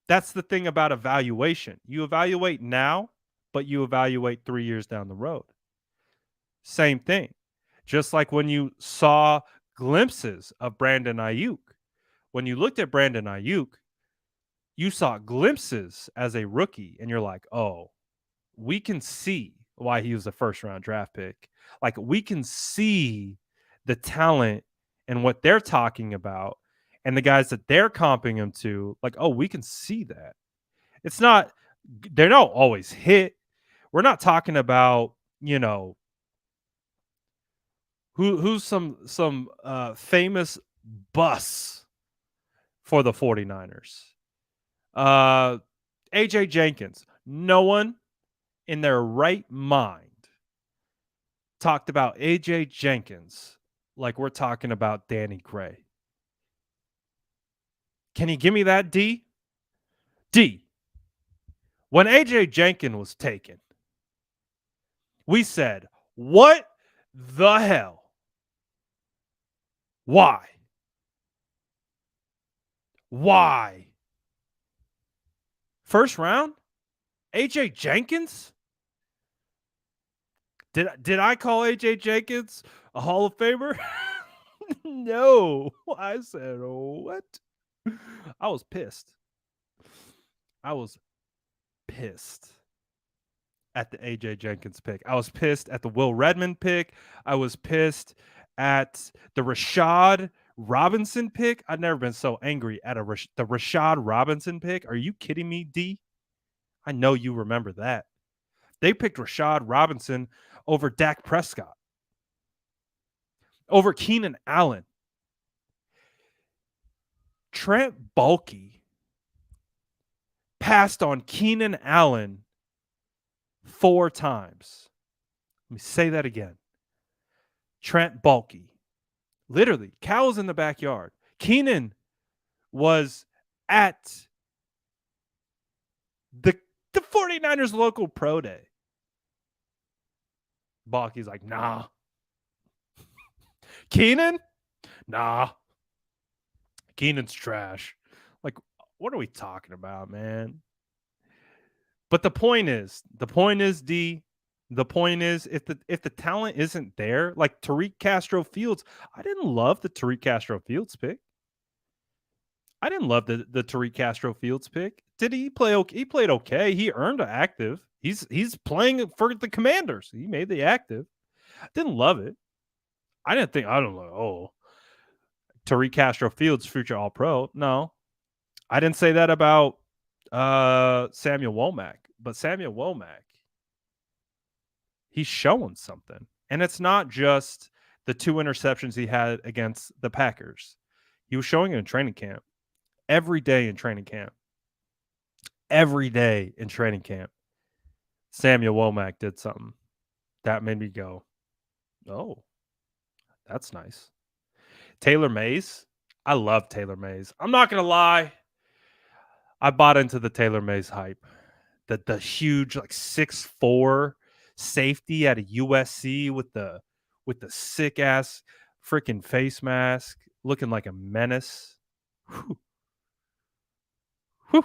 Speaker 1: that's the thing about evaluation. You evaluate now, but you evaluate 3 years down the road. Same thing. Just like when you saw glimpses of Brandon Ayuk. When you looked at Brandon Ayuk, you saw glimpses as a rookie and you're like, "Oh, we can see why he was a first round draft pick. Like we can see the talent and what they're talking about and the guys that they're comping him to. Like, oh, we can see that. It's not they don't always hit. We're not talking about, who's some famous busts for the 49ers. AJ Jenkins. No one in their right mind talked about AJ Jenkins like we're talking about Danny Gray. Can you give me that, D? D. When AJ Jenkins was taken, we said, what the hell? Why? Why? First round? AJ Jenkins? Did I call AJ Jenkins a Hall of Famer? No. I said, what? I was pissed. I was pissed at the AJ Jenkins pick. I was pissed at the Will Redmond pick. I was pissed at the Rashad Robinson pick. I've never been so angry at the Rashad Robinson pick. Are you kidding me, D? I know you remember that. They picked Rashad Robinson over Dak Prescott, over Keenan Allen. Trent Baalke passed on Keenan Allen 4 times. Let me say that again. Trent Baalke. Literally, cows in the backyard. Keenan was at the 49ers local pro day. Baalke's like, nah. Keenan? Nah. Keenan's trash. Like, what are we talking about, man? But the point is, D, the point is if the talent isn't there, like Tariq Castro Fields, I didn't love the Tariq Castro Fields pick. I didn't love the Tariq Castro Fields pick. Did he play okay? He played okay. He earned an active. He's playing for the Commanders. He made the active. Didn't love it. I don't know, Tariq Castro Fields, future All Pro. No. I didn't say that about Samuel Womack, but Samuel Womack, he's showing something. And it's not just the 2 interceptions he had against the Packers. He was showing it in training camp. Every day in training camp. Every day in training camp. Samuel Womack did something. That made me go, oh, that's nice. Taylor Mays. I love Taylor Mays. I'm not going to lie. I bought into the Taylor Mays hype. The huge like 6'4" safety at a USC with the sick ass freaking face mask, looking like a menace. Whew. Whew.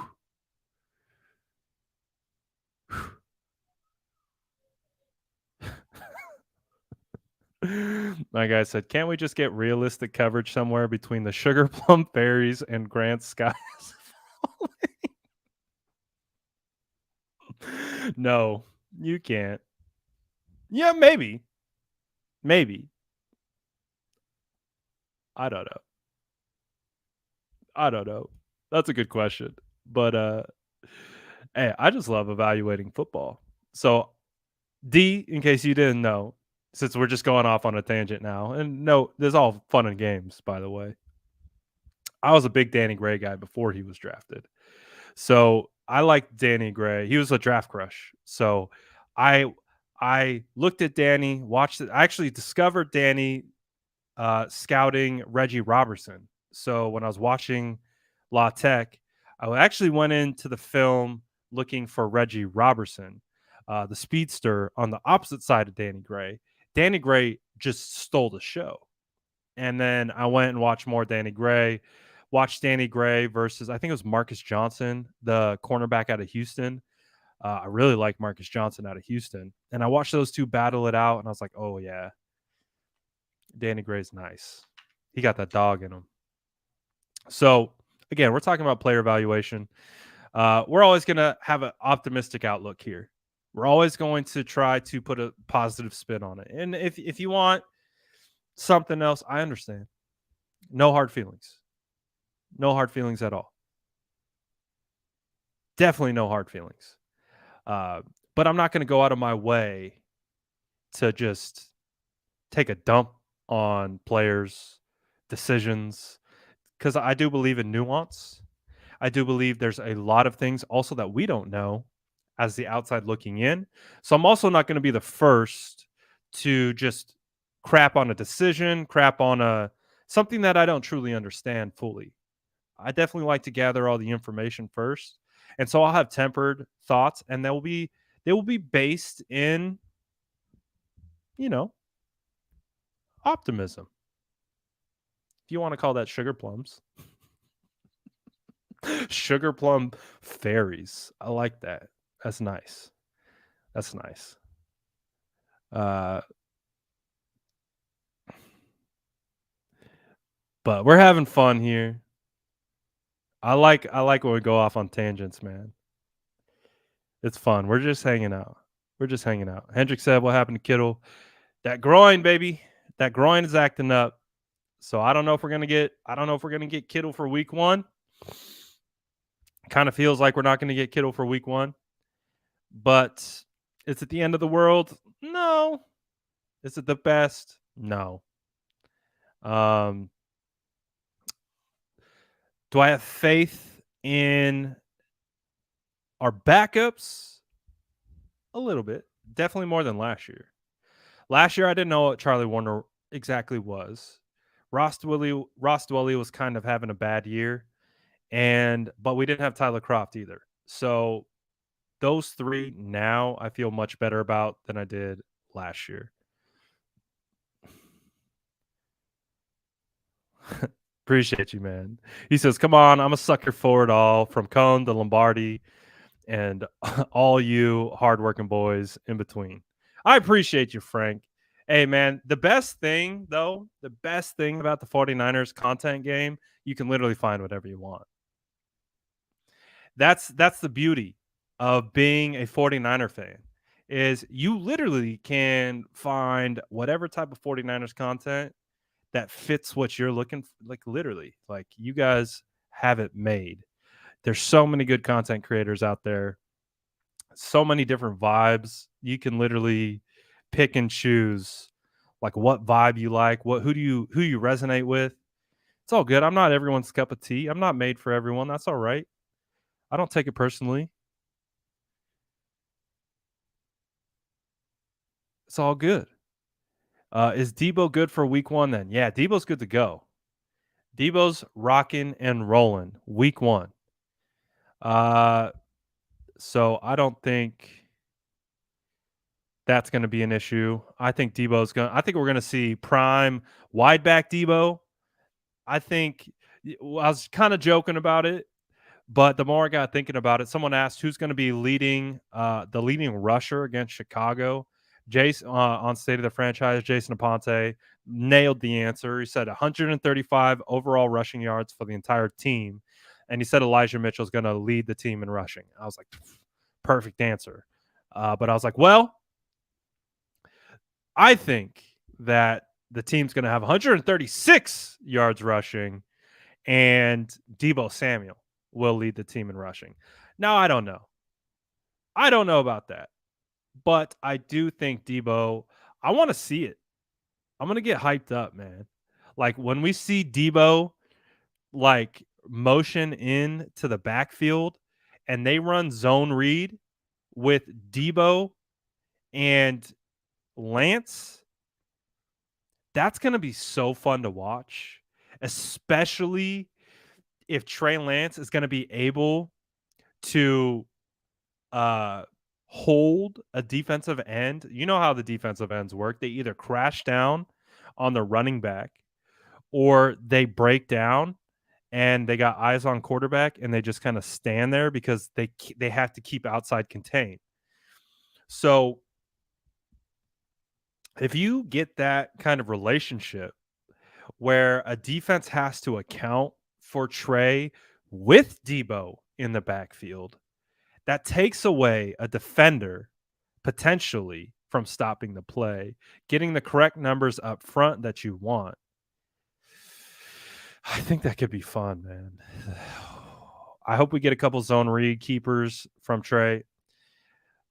Speaker 1: My guy said, can't we just get realistic coverage somewhere between the Sugar Plum Fairies and Grant Skies? No, you can't. Yeah, maybe. Maybe. I don't know. That's a good question. But Hey, I just love evaluating football. So, D, in case you didn't know, since we're just going off on a tangent now, and no, there's all fun and games, by the way. I was a big Danny Gray guy before he was drafted. So I liked Danny Gray. He was a draft crush. So I I looked at Danny, watched it. I actually discovered Danny scouting Reggie Robertson. So when I was watching La Tech, I actually went into the film looking for Reggie Robertson, the speedster on the opposite side of Danny Gray. Danny Gray just stole the show. And then I went and watched more Danny Gray. Watched Danny Gray versus I think it was Marcus Johnson, the cornerback out of Houston. I really like Marcus Johnson out of Houston, and I watched those two battle it out, and I was like, "Oh yeah, Danny Gray's nice. He got that dog in him." So again, we're talking about player evaluation. We're always going to have an optimistic outlook here. We're always going to try to put a positive spin on it. And if you want something else, I understand. No hard feelings. No hard feelings at all. Definitely no hard feelings. But I'm not going to go out of my way to just take a dump on players' decisions because I do believe in nuance. I do believe there's a lot of things also that we don't know as the outside looking in. So I'm also not going to be the first to just crap on a decision, crap on a something that I don't truly understand fully. I definitely like to gather all the information first. And so I'll have tempered thoughts and they will be based in, you know, optimism. If you want to call that sugar plums. Sugar plum fairies. I like that. That's nice. That's nice. Uh but we're having fun here. I like when we go off on tangents, man. It's fun. We're just hanging out. We're just hanging out. Hendrick said, "What happened to Kittle? That groin, baby. That groin is acting up. So I don't know if we're gonna get. I don't know if we're gonna get Kittle for week one. Kind of feels like we're not gonna get Kittle for week one. But is it the end of the world? No. Is it the best? No. Um, do I have faith in our backups? A little bit. Definitely more than last year. Last year, I didn't know what Charlie Warner exactly was. Ross Dwelly was kind of having a bad year, but we didn't have Tyler Croft either. So those three now I feel much better about than I did last year. Appreciate you, man. He says, "Come on, I'm a sucker for it all, from Cone to Lombardi, and all you hardworking boys in between." I appreciate you, Frank. Hey, man, the best thing, though, the best thing about the 49ers content game, you can literally find whatever you want. That's the beauty of being a 49er fan is you literally can find whatever type of 49ers content that fits what you're looking for, like literally. Like you guys have it made. There's so many good content creators out there. So many different vibes. You can literally pick and choose like what vibe you like, who you resonate with. It's all good. I'm not everyone's cup of tea. I'm not made for everyone. That's all right. I don't take it personally. It's all good. Is Debo good for week one then? Yeah, Debo's good to go. Debo's rocking and rolling week one. So I don't think that's going to be an issue. I think I think we're going to see prime wide back Debo. I think I was kind of joking about it, but the more I got thinking about it, someone asked who's going to be leading the leading rusher against Chicago. Jason on State of the Franchise, Jason Aponte nailed the answer. He said 135 overall rushing yards for the entire team, and he said Elijah Mitchell is going to lead the team in rushing. I was like, perfect answer. But I was like, well, I think that the team's going to have 136 yards rushing, and Debo Samuel will lead the team in rushing. Now, I don't know. I don't know about that, but I do think Debo. I want to see it. I'm gonna get hyped up, man. Like when we see Debo like motion in to the backfield and they run zone read with Debo and Lance, that's going to be so fun to watch, especially if Trey Lance is going to be able to uh hold a defensive end. You know how the defensive ends work. They either crash down on the running back or they break down and they got eyes on quarterback and they just kind of stand there because they have to keep outside contain. So if you get that kind of relationship where a defense has to account for Trey with Debo in the backfield, that takes away a defender potentially from stopping the play, getting the correct numbers up front that you want. I think that could be fun, man. I hope we get a couple zone read keepers from Trey.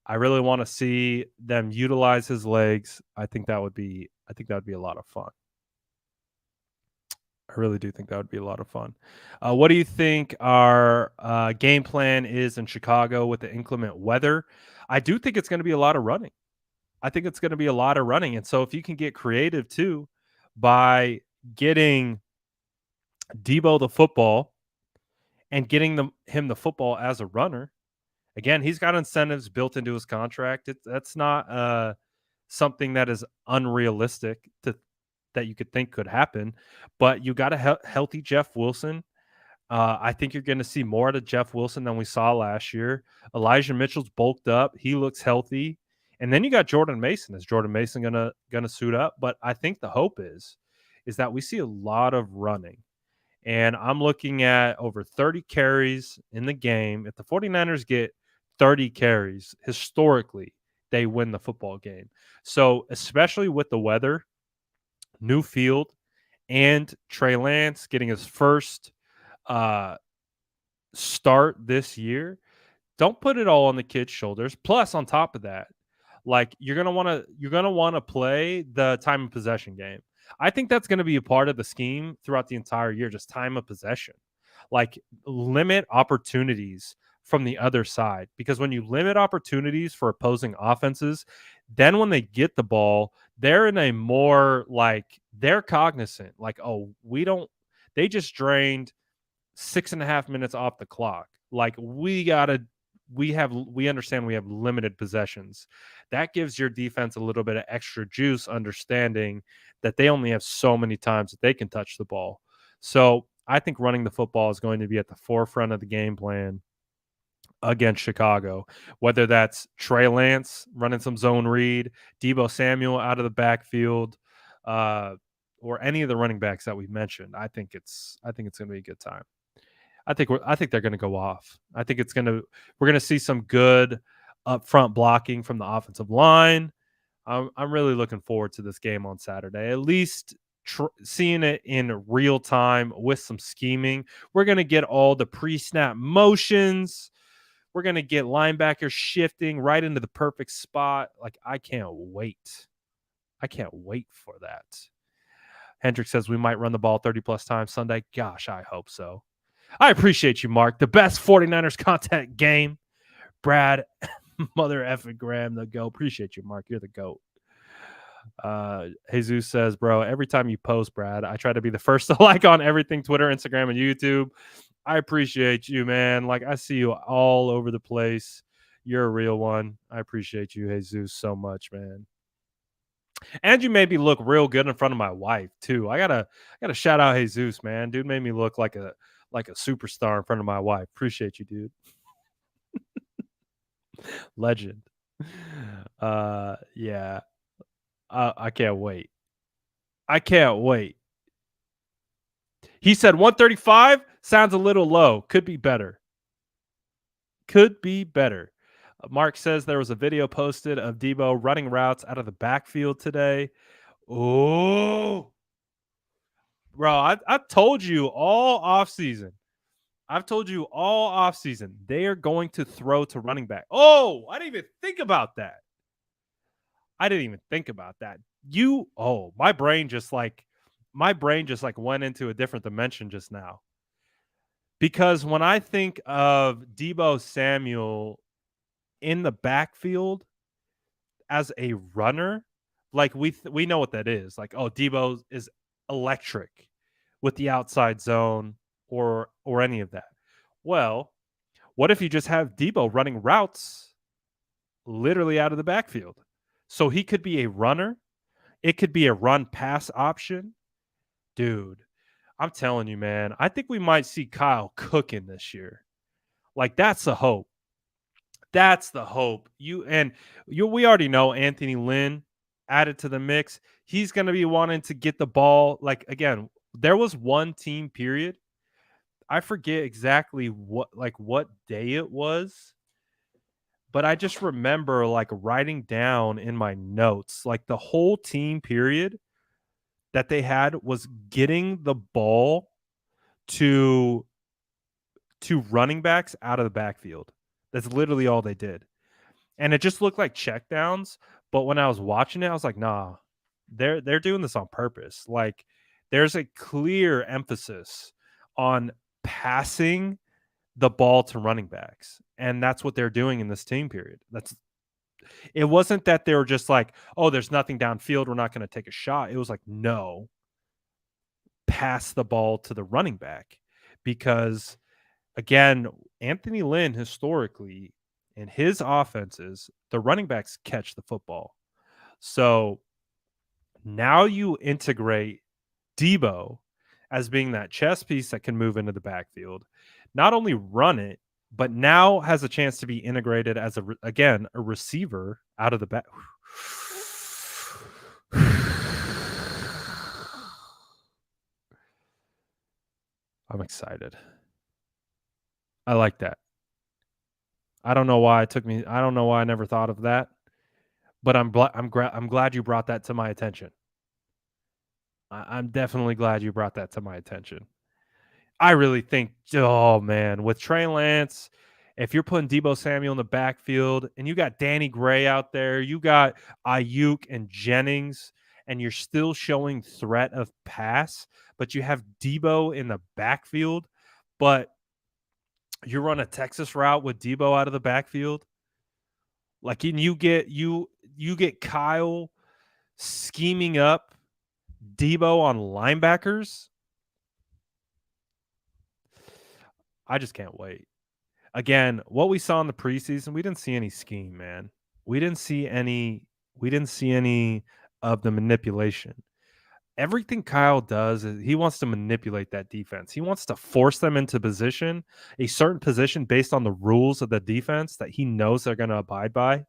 Speaker 1: I really want to see them utilize his legs. I think that would be a lot of fun. I really do think that would be a lot of fun. What do you think our game plan is in Chicago with the inclement weather? I do think it's going to be a lot of running. And so if you can get creative too by getting Debo the football and getting him the football as a runner, again, he's got incentives built into his contract. That's not something that is unrealistic that you could think could happen. But you got a healthy Jeff Wilson. I think you're going to see more out of Jeff Wilson than we saw last year. Elijah Mitchell's bulked up. He looks healthy. And then you got Jordan Mason. Is Jordan Mason gonna suit up? But I think the hope is that we see a lot of running. And I'm looking at over 30 carries in the game. If the 49ers get 30 carries, historically, they win the football game. So, especially with the weather, new field, and Trey Lance getting his first start this year, don't put it all on the kid's shoulders. Plus, on top of that, like you're gonna want to play the time of possession game. I think that's going to be a part of the scheme throughout the entire year, just time of possession. Like limit opportunities from the other side, because when you limit opportunities for opposing offenses, then when they get the ball, they're in a more like they're cognizant, like, oh, they just drained 6.5 minutes off the clock. Like we understand we have limited possessions. That gives your defense a little bit of extra juice, understanding that they only have so many times that they can touch the ball. So I think running the football is going to be at the forefront of the game plan against Chicago, whether that's Trey Lance running some zone read, Debo Samuel out of the backfield, or any of the running backs that we mentioned. I think it's going to be a good time. I think they're going to go off. I think we're going to see some good upfront blocking from the offensive line. I'm really looking forward to this game on Saturday. At least seeing it in real time with some scheming. We're going to get all the pre-snap motions. We're going to get linebackers shifting right into the perfect spot. Like, I can't wait. I can't wait for that. Hendrick says we might run the ball 30-plus times Sunday. Gosh, I hope so. I appreciate you, Mark. The best 49ers content game. Brad, mother effing Graham, the GOAT. Appreciate you, Mark. You're the GOAT. Jesus says, bro, every time you post, Brad, I try to be the first to like on everything, Twitter, Instagram, and YouTube. I appreciate you, man. Like, I see you all over the place. You're a real one. I appreciate you, Jesus, so much, man. And you made me look real good in front of my wife, too. I gotta shout out Jesus, man. Dude made me look like a superstar in front of my wife. Appreciate you, dude. Legend. Yeah. I can't wait. I can't wait. He said 135 sounds a little low. Could be better. Mark says there was a video posted of Debo running routes out of the backfield today. Oh, bro, I told you all offseason. I've told you all offseason, they are going to throw to running back. Oh, I didn't even think about that. My brain just went into a different dimension just now. Because when I think of Deebo Samuel in the backfield as a runner, like we know what that is. Like, oh, Deebo is electric with the outside zone or any of that. Well, what if you just have Deebo running routes literally out of the backfield? So he could be a runner. It could be a run pass option. Dude, I'm telling you, man, I think we might see Kyle cooking this year. Like, that's the hope. That's the hope. We already know Anthony Lynn added to the mix. He's going to be wanting to get the ball. Like, again, there was one team period. I forget exactly what day it was, but I just remember like writing down in my notes, like the whole team period that they had was getting the ball to running backs out of the backfield. That's literally all they did. And it just looked like checkdowns. But when I was watching it, I was like, nah, they're doing this on purpose. Like, there's a clear emphasis on passing the ball to running backs. And that's what they're doing in this team period. It wasn't that they were just like, oh, there's nothing downfield, we're not going to take a shot. It was like, no, pass the ball to the running back. Because again, Anthony Lynn historically in his offenses, the running backs catch the football. So now you integrate Deebo as being that chess piece that can move into the backfield, not only run it, but now has a chance to be integrated as a receiver out of the back. I'm excited. I like that. I don't know why I never thought of that, but I'm glad you brought that to my attention. I'm definitely glad you brought that to my attention. I really think, oh man, with Trey Lance, if you're putting Deebo Samuel in the backfield and you got Danny Gray out there, you got Ayuk and Jennings, and you're still showing threat of pass, but you have Deebo in the backfield, but you run a Texas route with Deebo out of the backfield, like, and you get Kyle scheming up Deebo on linebackers. I just can't wait. Again, what we saw in the preseason, we didn't see any scheme, man. We didn't see any of the manipulation. Everything Kyle does is he wants to manipulate that defense. He wants to force them into a certain position based on the rules of the defense that he knows they're going to abide by,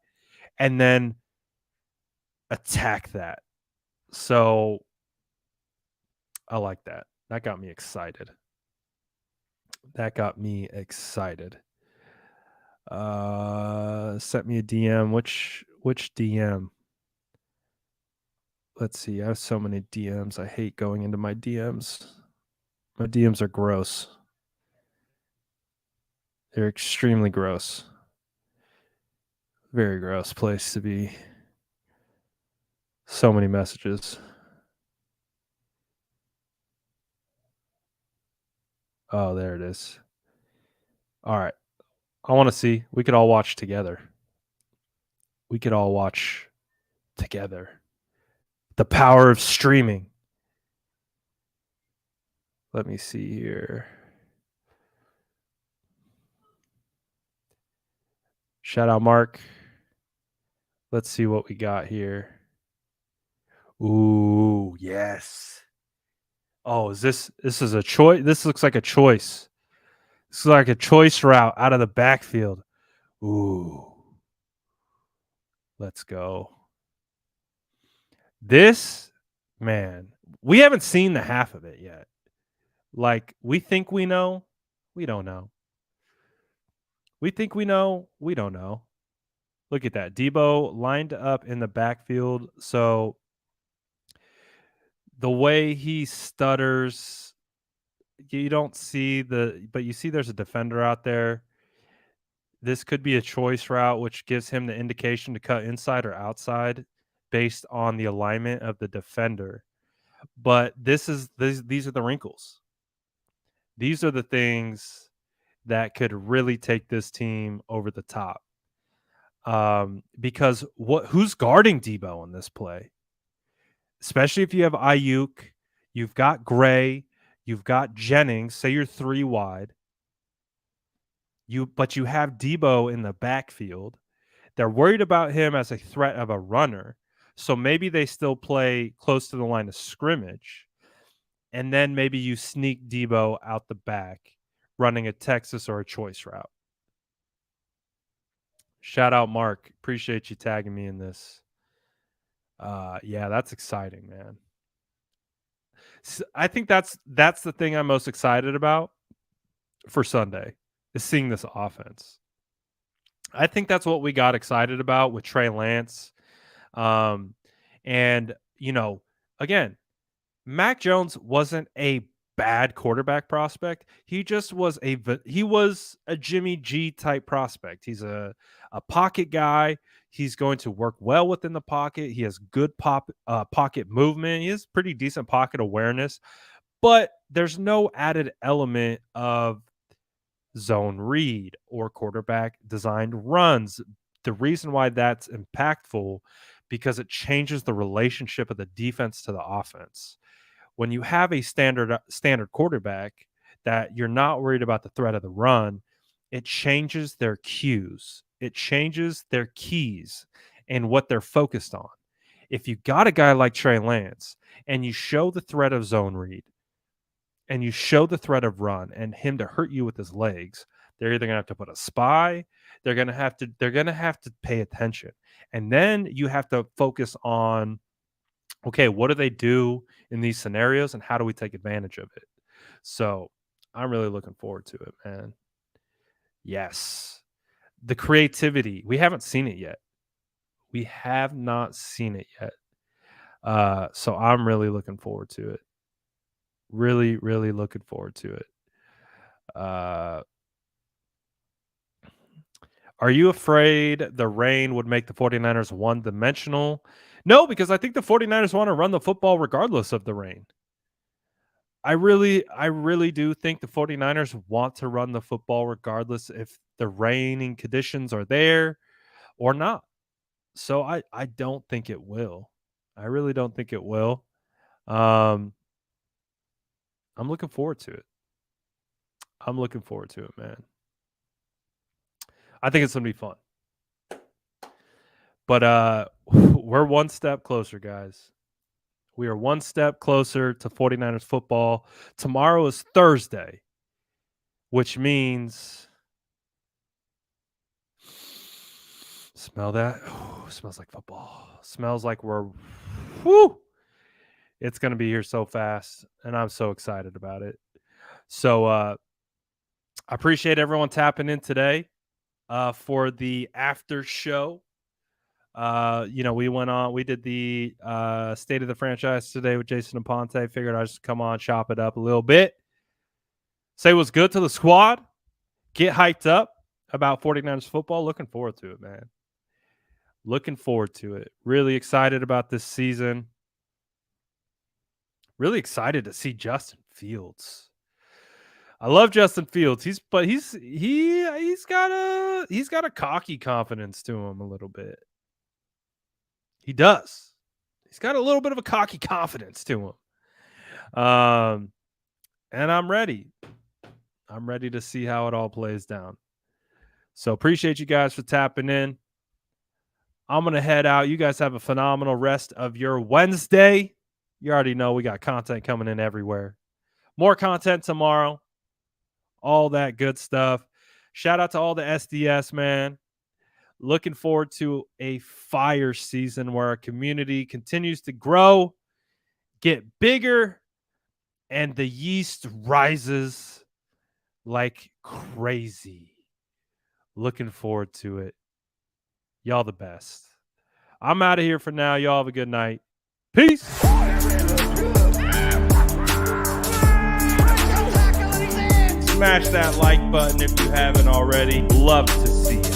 Speaker 1: and then attack that. So I like that. That got me excited. Sent me a DM. Which DM? Let's see. I have so many DMs. I hate going into my DMs. My DMs are gross. They're extremely gross. Very gross place to be. So many messages. Oh, there it is. All right. I want to see. We could all watch together. The power of streaming. Let me see here. Shout out, Mark. Let's see what we got here. Ooh, yes. Oh, this is a choice? This looks like a choice. This is like a choice route out of the backfield. Ooh. Let's go. This, man, we haven't seen the half of it yet. Like, we think we know. We don't know. We think we know. We don't know. Look at that. Deebo lined up in the backfield. So the way he stutters you don't see but you see there's a defender out there. This could be a choice route, which gives him the indication to cut inside or outside based on the alignment of the defender. But these are the wrinkles. These are the things that could really take this team over the top. Because who's guarding Debo in this play? Especially if you have Ayuk, you've got Gray, you've got Jennings. Say you're 3 wide. But you have Debo in the backfield. They're worried about him as a threat of a runner. So maybe they still play close to the line of scrimmage. And then maybe you sneak Debo out the back, running a Texas or a choice route. Shout out, Mark. Appreciate you tagging me in this. Yeah, that's exciting, man. So I think that's the thing I'm most excited about for Sunday is seeing this offense. I think that's what we got excited about with Trey Lance. And, again, Mac Jones wasn't a bad quarterback prospect. He just was a Jimmy G type prospect. He's a pocket guy. He's going to work well within the pocket. He has good pocket movement. He has pretty decent pocket awareness, but there's no added element of zone read or quarterback designed runs. The reason why that's impactful because it changes the relationship of the defense to the offense. When you have a standard quarterback that you're not worried about the threat of the run, it changes their cues. It changes their keys and what they're focused on. If you got a guy like Trey Lance and you show the threat of zone read and you show the threat of run and him to hurt you with his legs, they're either going to have to put a spy, they're going to have to pay attention. And then you have to focus on, okay, what do they do in these scenarios and how do we take advantage of it? So I'm really looking forward to it, man. Yes. The creativity. We haven't seen it yet. We have not seen it yet. So I'm really looking forward to it. Really, really looking forward to it. Are you afraid the rain would make the 49ers one-dimensional? No, because I think the 49ers want to run the football regardless of the rain. I really do think the 49ers want to run the football regardless if the raining conditions are there or not. So I don't think it will. I really don't think it will. I'm looking forward to it. I'm looking forward to it, man. I think it's going to be fun. But we're one step closer, guys. We are one step closer to 49ers football. Tomorrow is Thursday, which means smell that? Ooh, smells like football. Smells like it's going to be here so fast, and I'm so excited about it. So I appreciate everyone tapping in today for the after show. We did the state of the franchise today with Jason and Ponte. Figured I'd just come on, chop it up a little bit. Say what's good to the squad. Get hyped up about 49ers football. Looking forward to it, man. Looking forward to it. Really excited about this season. Really excited to see Justin Fields. I love Justin Fields. He's got a cocky confidence to him a little bit. He does. He's got a little bit of a cocky confidence to him. And I'm ready. I'm ready to see how it all plays down. So appreciate you guys for tapping in. I'm going to head out. You guys have a phenomenal rest of your Wednesday. You already know we got content coming in everywhere. More content tomorrow. All that good stuff. Shout out to all the SDS, man. Looking forward to a fire season where our community continues to grow, get bigger, and the yeast rises like crazy. Looking forward to it. Y'all the best. I'm out of here for now. Y'all have a good night. Peace. Smash that like button if you haven't already. Love to see it.